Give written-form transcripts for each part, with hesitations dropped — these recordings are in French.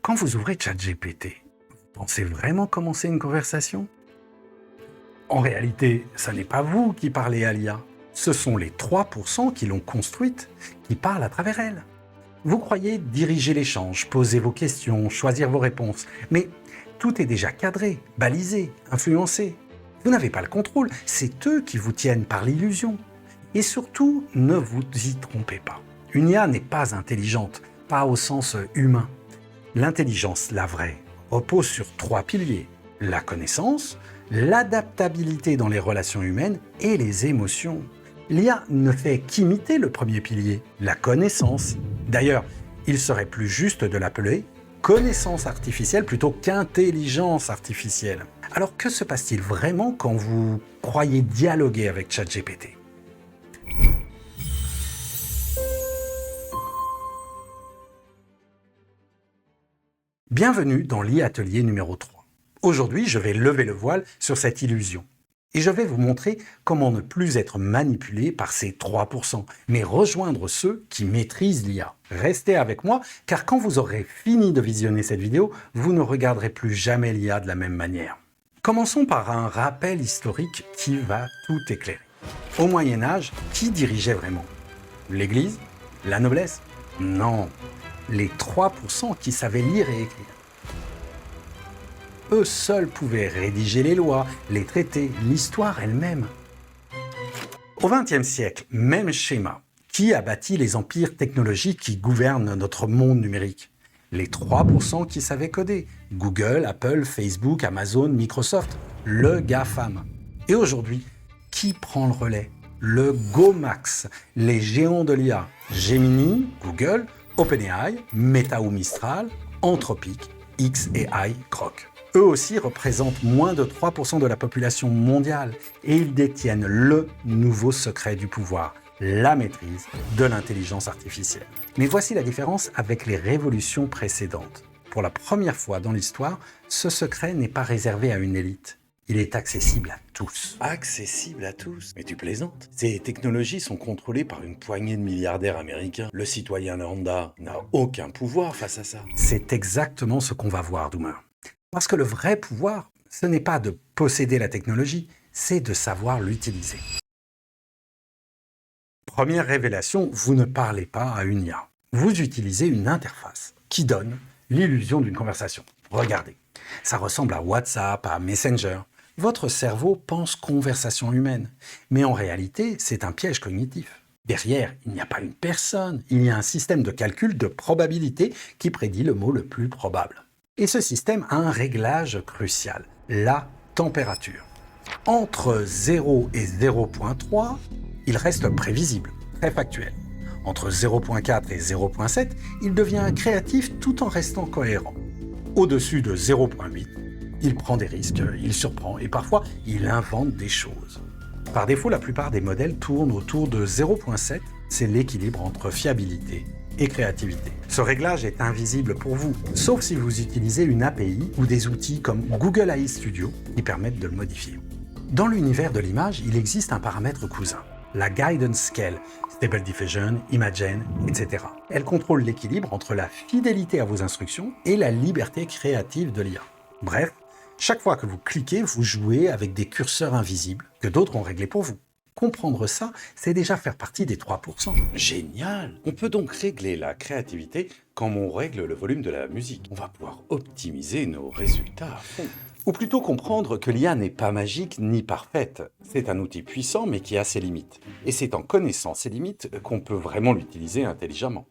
Quand vous ouvrez ChatGPT, vous pensez vraiment commencer une conversation? En réalité, ce n'est pas vous qui parlez à l'IA. Ce sont les 3% qui l'ont construite qui parlent à travers elle. Vous croyez diriger l'échange, poser vos questions, choisir vos réponses, mais tout est déjà cadré, balisé, influencé. Vous n'avez pas le contrôle, c'est eux qui vous tiennent par l'illusion. Et surtout, ne vous y trompez pas. Une IA n'est pas intelligente, pas au sens humain. L'intelligence, la vraie, repose sur 3 piliers. La connaissance, l'adaptabilité dans les relations humaines et les émotions. L'IA ne fait qu'imiter le premier pilier, la connaissance. D'ailleurs, il serait plus juste de l'appeler connaissance artificielle plutôt qu'intelligence artificielle. Alors que se passe-t-il vraiment quand vous croyez dialoguer avec ChatGPT? Bienvenue dans l'e-atelier numéro 3. Aujourd'hui, je vais lever le voile sur cette illusion. Et je vais vous montrer comment ne plus être manipulé par ces 3%, mais rejoindre ceux qui maîtrisent l'IA. Restez avec moi, car quand vous aurez fini de visionner cette vidéo, vous ne regarderez plus jamais l'IA de la même manière. Commençons par un rappel historique qui va tout éclairer. Au Moyen-Âge, qui dirigeait vraiment? L'Église? La noblesse? Non, les 3% qui savaient lire et écrire. Eux seuls pouvaient rédiger les lois, les traités, l'histoire elle-même. Au XXe siècle, même schéma. Qui a bâti les empires technologiques qui gouvernent notre monde numérique? Les 3% qui savaient coder. Google, Apple, Facebook, Amazon, Microsoft, le GAFAM. Et aujourd'hui, qui prend le relais? Le GOMAX, les géants de l'IA. Gemini, Google, OpenAI, Meta ou Mistral, Anthropic, xAI, Grok. Eux aussi représentent moins de 3% de la population mondiale et ils détiennent le nouveau secret du pouvoir, la maîtrise de l'intelligence artificielle. Mais voici la différence avec les révolutions précédentes. Pour la première fois dans l'histoire, ce secret n'est pas réservé à une élite. Il est accessible à tous. Accessible à tous? Mais tu plaisantes? Ces technologies sont contrôlées par une poignée de milliardaires américains. Le citoyen lambda n'a aucun pouvoir face à ça. C'est exactement ce qu'on va voir, Doomer. Parce que le vrai pouvoir, ce n'est pas de posséder la technologie, c'est de savoir l'utiliser. Première révélation, vous ne parlez pas à une IA. Vous utilisez une interface qui donne l'illusion d'une conversation. Regardez, ça ressemble à WhatsApp, à Messenger. Votre cerveau pense conversation humaine, mais en réalité, c'est un piège cognitif. Derrière, il n'y a pas une personne, il y a un système de calcul de probabilité qui prédit le mot le plus probable. Et ce système a un réglage crucial, la température. Entre 0 et 0.3, il reste prévisible, très factuel. Entre 0.4 et 0.7, il devient créatif tout en restant cohérent. Au-dessus de 0.8, il prend des risques, il surprend et parfois il invente des choses. Par défaut, la plupart des modèles tournent autour de 0.7, c'est l'équilibre entre fiabilité et créativité. Ce réglage est invisible pour vous, sauf si vous utilisez une API ou des outils comme Google AI Studio qui permettent de le modifier. Dans l'univers de l'image, il existe un paramètre cousin, la Guidance Scale, Stable Diffusion, Imagen, etc. Elle contrôle l'équilibre entre la fidélité à vos instructions et la liberté créative de l'IA. Bref, chaque fois que vous cliquez, vous jouez avec des curseurs invisibles que d'autres ont réglés pour vous. Comprendre ça, c'est déjà faire partie des 3%. Génial! On peut donc régler la créativité comme on règle le volume de la musique. On va pouvoir optimiser nos résultats à fond. Ou plutôt comprendre que l'IA n'est pas magique ni parfaite. C'est un outil puissant mais qui a ses limites. Et c'est en connaissant ses limites qu'on peut vraiment l'utiliser intelligemment.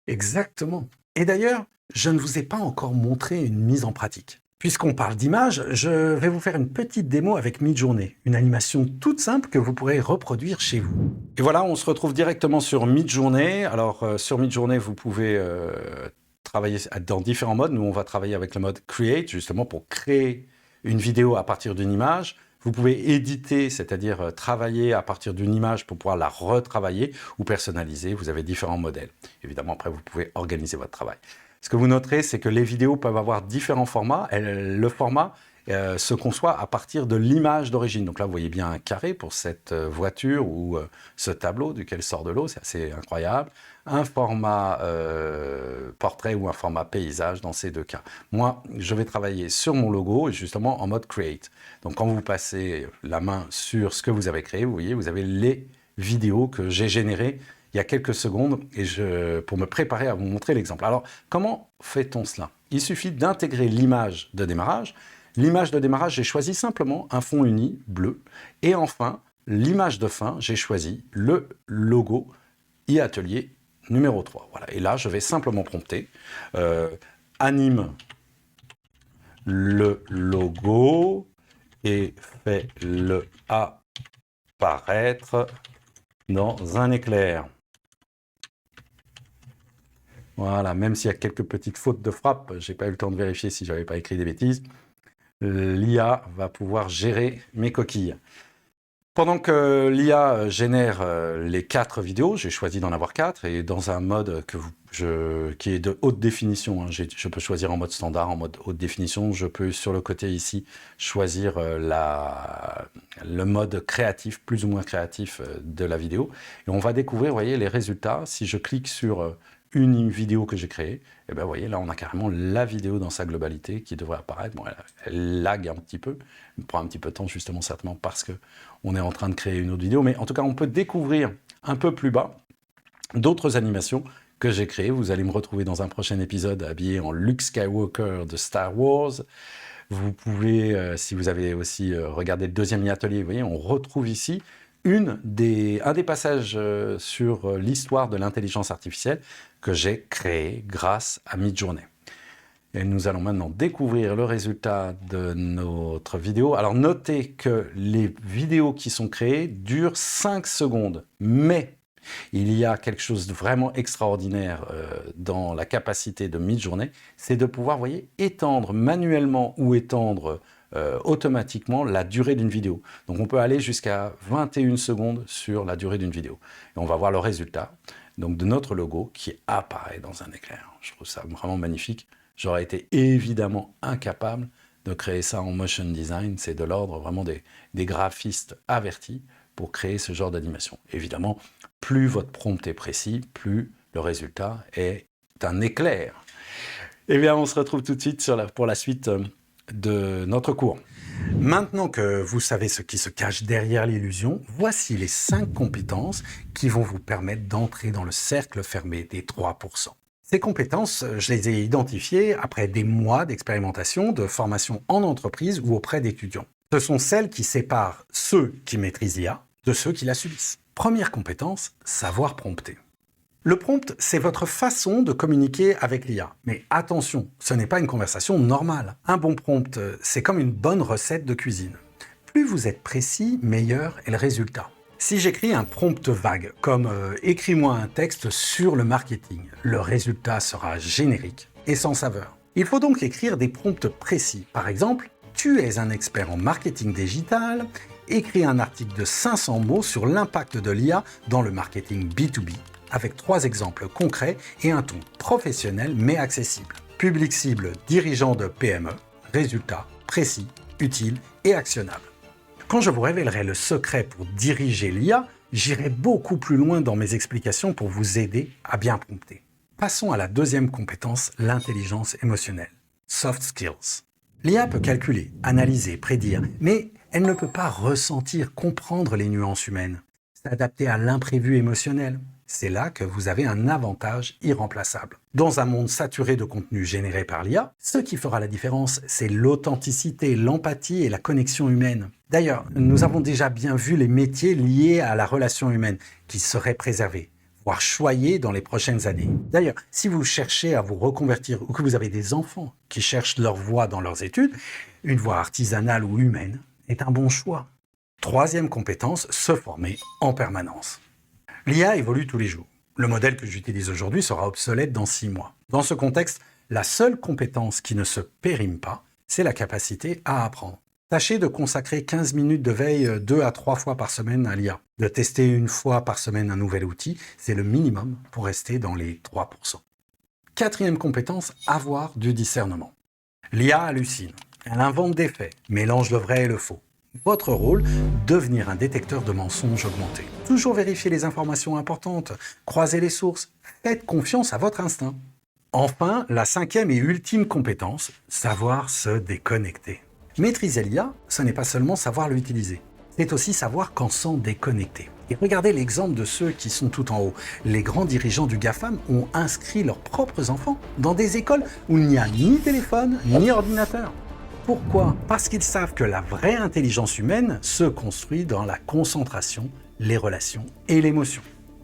Exactement. Et d'ailleurs, je ne vous ai pas encore montré une mise en pratique. Puisqu'on parle d'image, je vais vous faire une petite démo avec Midjourney, une animation toute simple que vous pourrez reproduire chez vous. Et voilà, on se retrouve directement sur Midjourney. Alors, sur Midjourney, vous pouvez travailler dans différents modes. Nous, on va travailler avec le mode Create, justement pour créer une vidéo à partir d'une image. Vous pouvez éditer, c'est-à-dire travailler à partir d'une image pour pouvoir la retravailler ou personnaliser. Vous avez différents modèles. Évidemment, après, vous pouvez organiser votre travail. Ce que vous noterez, c'est que les vidéos peuvent avoir différents formats. Le format se conçoit à partir de l'image d'origine. Donc là, vous voyez bien un carré pour cette voiture ou ce tableau duquel sort de l'eau, c'est assez incroyable. Un format portrait ou un format paysage dans ces deux cas. Moi, je vais travailler sur mon logo et justement en mode Create. Donc quand vous passez la main sur ce que vous avez créé, vous voyez, vous avez les vidéos que j'ai générées il y a quelques secondes pour me préparer à vous montrer l'exemple. Alors, comment fait-on cela? Il suffit d'intégrer l'image de démarrage. L'image de démarrage, j'ai choisi simplement un fond uni bleu. Et enfin, l'image de fin, j'ai choisi le logo iAtelier numéro 3. Voilà. Et là, je vais simplement prompter anime le logo et fais-le apparaître dans un éclair. Voilà, même s'il y a quelques petites fautes de frappe, j'ai pas eu le temps de vérifier si j'avais pas écrit des bêtises. L'IA va pouvoir gérer mes coquilles. Pendant que l'IA génère les 4 vidéos, j'ai choisi d'en avoir 4 et dans un mode qui est de haute définition. Hein. Je peux choisir en mode standard, en mode haute définition. Je peux sur le côté ici choisir le mode créatif, plus ou moins créatif de la vidéo. Et on va découvrir, vous voyez, les résultats. Si je clique sur une vidéo que j'ai créée, et bien vous voyez, là on a carrément la vidéo dans sa globalité qui devrait apparaître. Bon, elle lag un petit peu, elle prend un petit peu de temps justement certainement parce qu'on est en train de créer une autre vidéo, mais en tout cas on peut découvrir un peu plus bas d'autres animations que j'ai créées. Vous allez me retrouver dans un prochain épisode habillé en Luke Skywalker de Star Wars. Vous pouvez, si vous avez aussi regardé le deuxième atelier, vous voyez, on retrouve ici un des passages sur l'histoire de l'intelligence artificielle que j'ai créé grâce à Midjourney. Et nous allons maintenant découvrir le résultat de notre vidéo. Alors notez que les vidéos qui sont créées durent 5 secondes, mais il y a quelque chose de vraiment extraordinaire dans la capacité de Midjourney, c'est de pouvoir, vous voyez, étendre manuellement ou étendre automatiquement la durée d'une vidéo. Donc on peut aller jusqu'à 21 secondes sur la durée d'une vidéo. Et on va voir le résultat donc, de notre logo qui apparaît dans un éclair. Je trouve ça vraiment magnifique. J'aurais été évidemment incapable de créer ça en motion design. C'est de l'ordre vraiment des graphistes avertis pour créer ce genre d'animation. Évidemment, plus votre prompt est précis, plus le résultat est un éclair. Eh bien, on se retrouve tout de suite pour la suite de notre cours. Maintenant que vous savez ce qui se cache derrière l'illusion, voici les 5 compétences qui vont vous permettre d'entrer dans le cercle fermé des 3%. Ces compétences, je les ai identifiées après des mois d'expérimentation, de formation en entreprise ou auprès d'étudiants. Ce sont celles qui séparent ceux qui maîtrisent l'IA de ceux qui la subissent. Première compétence, savoir prompter. Le prompt, c'est votre façon de communiquer avec l'IA. Mais attention, ce n'est pas une conversation normale. Un bon prompt, c'est comme une bonne recette de cuisine. Plus vous êtes précis, meilleur est le résultat. Si j'écris un prompt vague, comme « écris-moi un texte sur le marketing », le résultat sera générique et sans saveur. Il faut donc écrire des prompts précis. Par exemple, « Tu es un expert en marketing digital », écris un article de 500 mots sur l'impact de l'IA dans le marketing B2B, avec 3 exemples concrets et un ton professionnel mais accessible. Public cible, dirigeant de PME, résultat précis, utile et actionnable. Quand je vous révélerai le secret pour diriger l'IA, j'irai beaucoup plus loin dans mes explications pour vous aider à bien prompter. Passons à la deuxième compétence, l'intelligence émotionnelle. Soft skills. L'IA peut calculer, analyser, prédire, mais elle ne peut pas ressentir, comprendre les nuances humaines, s'adapter à l'imprévu émotionnel. C'est là que vous avez un avantage irremplaçable. Dans un monde saturé de contenu généré par l'IA, ce qui fera la différence, c'est l'authenticité, l'empathie et la connexion humaine. D'ailleurs, nous avons déjà bien vu les métiers liés à la relation humaine qui seraient préservés, voire choyés dans les prochaines années. D'ailleurs, si vous cherchez à vous reconvertir ou que vous avez des enfants qui cherchent leur voie dans leurs études, une voie artisanale ou humaine est un bon choix. Troisième compétence, se former en permanence. L'IA évolue tous les jours. Le modèle que j'utilise aujourd'hui sera obsolète dans 6 mois. Dans ce contexte, la seule compétence qui ne se périme pas, c'est la capacité à apprendre. Tâchez de consacrer 15 minutes de veille 2 à 3 fois par semaine à l'IA. De tester 1 fois par semaine un nouvel outil, c'est le minimum pour rester dans les 3%. Quatrième compétence, avoir du discernement. L'IA hallucine. Elle invente des faits, mélange le vrai et le faux. Votre rôle, devenir un détecteur de mensonges augmenté. Toujours vérifier les informations importantes, croiser les sources, faites confiance à votre instinct. Enfin, la cinquième et ultime compétence, savoir se déconnecter. Maîtriser l'IA, ce n'est pas seulement savoir l'utiliser, c'est aussi savoir quand s'en déconnecter. Et regardez l'exemple de ceux qui sont tout en haut. Les grands dirigeants du GAFAM ont inscrit leurs propres enfants dans des écoles où il n'y a ni téléphone ni ordinateur. Pourquoi ? Parce qu'ils savent que la vraie intelligence humaine se construit dans la concentration, les relations et l'émotion.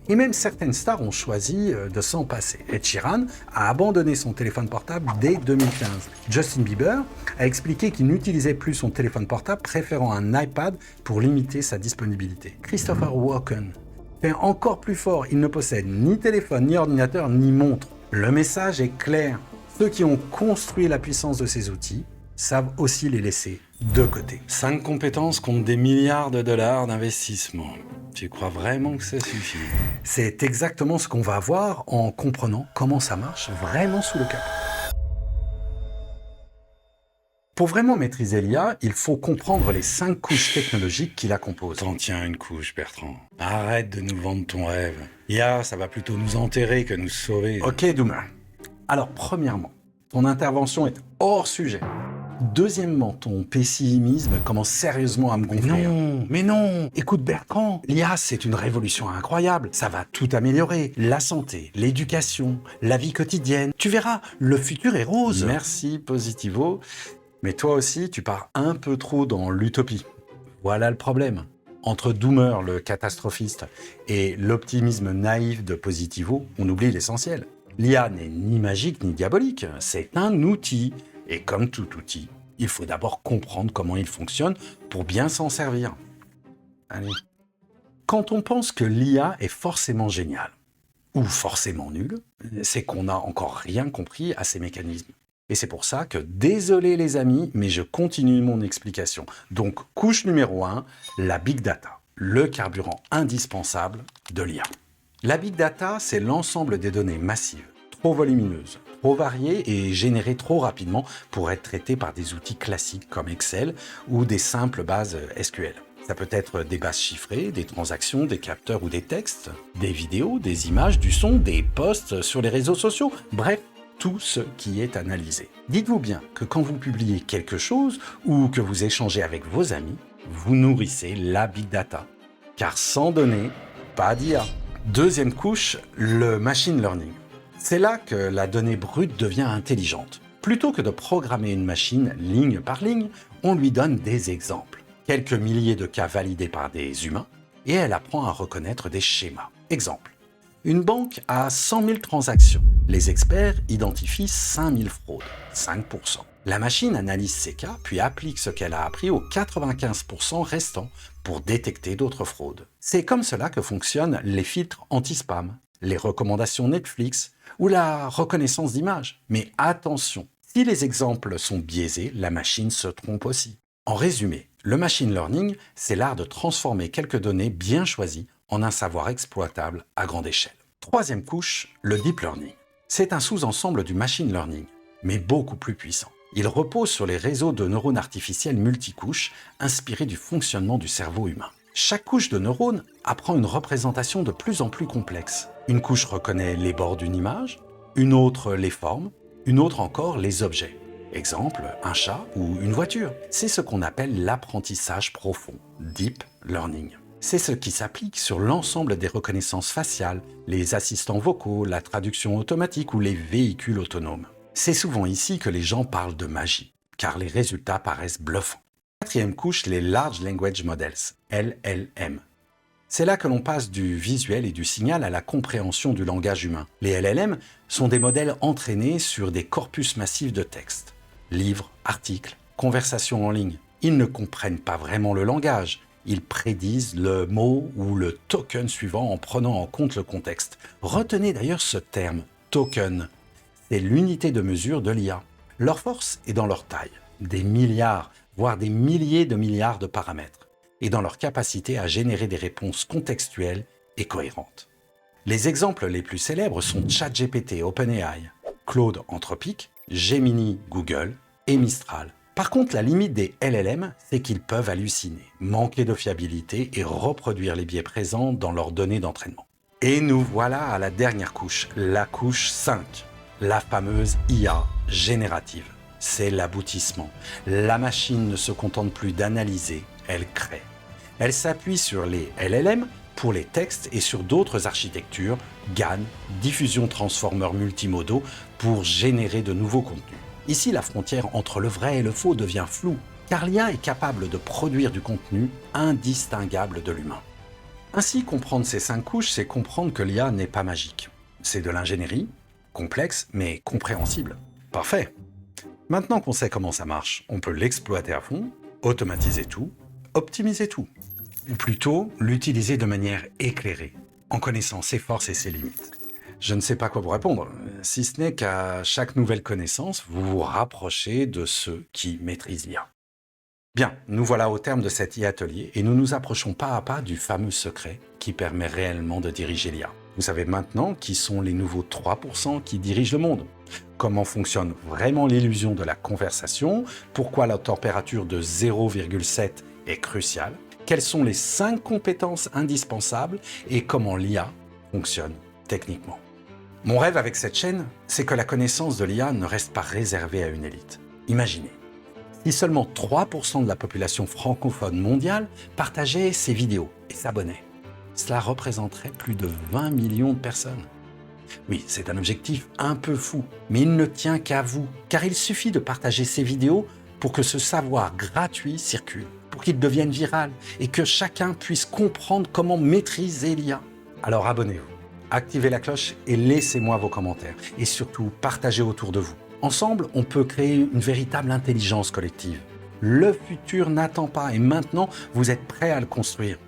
Et même certaines stars ont choisi de s'en passer. Ed Sheeran a abandonné son téléphone portable dès 2015. Justin Bieber a expliqué qu'il n'utilisait plus son téléphone portable, préférant un iPad pour limiter sa disponibilité. Christopher Walken fait encore plus fort, il ne possède ni téléphone, ni ordinateur, ni montre. Le message est clair. Ceux qui ont construit la puissance de ces outils savent aussi les laisser de côté. 5 compétences contre des milliards de dollars d'investissement. Tu crois vraiment que ça suffit? C'est exactement ce qu'on va voir en comprenant comment ça marche vraiment sous le capot. Pour vraiment maîtriser l'IA, il faut comprendre les 5 couches technologiques qui la composent. T'en tiens une couche, Bertrand. Arrête de nous vendre ton rêve. IA, ça va plutôt nous enterrer que nous sauver. Ok, Doomer. Alors, premièrement, ton intervention est hors sujet. Deuxièmement, ton pessimisme commence sérieusement à me gonfler. Mais non. Écoute Bertrand, l'IA c'est une révolution incroyable. Ça va tout améliorer. La santé, l'éducation, la vie quotidienne. Tu verras, le futur est rose. Merci, Positivo. Mais toi aussi, tu pars un peu trop dans l'utopie. Voilà le problème. Entre Doomer, le catastrophiste, et l'optimisme naïf de Positivo, on oublie l'essentiel. L'IA n'est ni magique ni diabolique. C'est un outil. Et comme tout outil, il faut d'abord comprendre comment il fonctionne pour bien s'en servir. Allez. Quand on pense que l'IA est forcément géniale, ou forcément nulle, c'est qu'on n'a encore rien compris à ces mécanismes. Et c'est pour ça que, désolé les amis, mais je continue mon explication. Donc, couche numéro 1, la Big Data, le carburant indispensable de l'IA. La Big Data, c'est l'ensemble des données massives, trop volumineuses, trop variées et générées trop rapidement pour être traitées par des outils classiques comme Excel ou des simples bases SQL. Ça peut être des bases chiffrées, des transactions, des capteurs ou des textes, des vidéos, des images, du son, des posts sur les réseaux sociaux, bref, tout ce qui est analysé. Dites-vous bien que quand vous publiez quelque chose ou que vous échangez avec vos amis, vous nourrissez la Big Data. Car sans données, pas d'IA. Deuxième couche, le machine learning. C'est là que la donnée brute devient intelligente. Plutôt que de programmer une machine ligne par ligne, on lui donne des exemples. Quelques milliers de cas validés par des humains, et elle apprend à reconnaître des schémas. Exemple. Une banque a 100 000 transactions. Les experts identifient 5 000 fraudes, 5%. La machine analyse ces cas, puis applique ce qu'elle a appris aux 95% restants pour détecter d'autres fraudes. C'est comme cela que fonctionnent les filtres anti-spam, les recommandations Netflix ou la reconnaissance d'images. Mais attention, si les exemples sont biaisés, la machine se trompe aussi. En résumé, le machine learning, c'est l'art de transformer quelques données bien choisies en un savoir exploitable à grande échelle. Troisième couche, le deep learning. C'est un sous-ensemble du machine learning, mais beaucoup plus puissant. Il repose sur les réseaux de neurones artificiels multicouches inspirés du fonctionnement du cerveau humain. Chaque couche de neurones apprend une représentation de plus en plus complexe. Une couche reconnaît les bords d'une image, une autre les formes, une autre encore les objets. Exemple, un chat ou une voiture. C'est ce qu'on appelle l'apprentissage profond, deep learning. C'est ce qui s'applique sur l'ensemble des reconnaissances faciales, les assistants vocaux, la traduction automatique ou les véhicules autonomes. C'est souvent ici que les gens parlent de magie, car les résultats paraissent bluffants. Quatrième couche, les Large Language Models, LLM. C'est là que l'on passe du visuel et du signal à la compréhension du langage humain. Les LLM sont des modèles entraînés sur des corpus massifs de textes. Livres, articles, conversations en ligne. Ils ne comprennent pas vraiment le langage. Ils prédisent le mot ou le token suivant en prenant en compte le contexte. Retenez d'ailleurs ce terme, token. C'est l'unité de mesure de l'IA. Leur force est dans leur taille, des milliards, voire des milliers de milliards de paramètres, et dans leur capacité à générer des réponses contextuelles et cohérentes. Les exemples les plus célèbres sont ChatGPT OpenAI, Claude Anthropic, Gemini Google et Mistral Par contre, la limite des LLM, c'est qu'ils peuvent halluciner, manquer de fiabilité et reproduire les biais présents dans leurs données d'entraînement. Et nous voilà à la dernière couche, la couche 5, la fameuse IA générative. C'est l'aboutissement. La machine ne se contente plus d'analyser, elle crée. Elle s'appuie sur les LLM pour les textes et sur d'autres architectures, GAN, diffusion transformeur multimodaux, pour générer de nouveaux contenus. Ici, la frontière entre le vrai et le faux devient floue, car l'IA est capable de produire du contenu indistinguable de l'humain. Ainsi, comprendre ces 5 couches, c'est comprendre que l'IA n'est pas magique. C'est de l'ingénierie, complexe, mais compréhensible. Parfait. Maintenant qu'on sait comment ça marche, on peut l'exploiter à fond, automatiser tout, optimiser tout. Ou plutôt, l'utiliser de manière éclairée, en connaissant ses forces et ses limites. Je ne sais pas quoi vous répondre, si ce n'est qu'à chaque nouvelle connaissance, vous vous rapprochez de ceux qui maîtrisent l'IA. Bien, nous voilà au terme de cet e-atelier et nous nous approchons pas à pas du fameux secret qui permet réellement de diriger l'IA. Vous savez maintenant qui sont les nouveaux 3% qui dirigent le monde. Comment fonctionne vraiment l'illusion de la conversation, pourquoi la température de 0,7 est cruciale, quelles sont les 5 compétences indispensables et comment l'IA fonctionne techniquement. Mon rêve avec cette chaîne, c'est que la connaissance de l'IA ne reste pas réservée à une élite. Imaginez, si seulement 3% de la population francophone mondiale partageait ces vidéos et s'abonnait, cela représenterait plus de 20 millions de personnes. Oui, c'est un objectif un peu fou, mais il ne tient qu'à vous, car il suffit de partager ces vidéos pour que ce savoir gratuit circule, pour qu'il devienne viral et que chacun puisse comprendre comment maîtriser l'IA. Alors abonnez-vous. Activez la cloche et laissez-moi vos commentaires. Et surtout, partagez autour de vous. Ensemble, on peut créer une véritable intelligence collective. Le futur n'attend pas et maintenant, vous êtes prêts à le construire.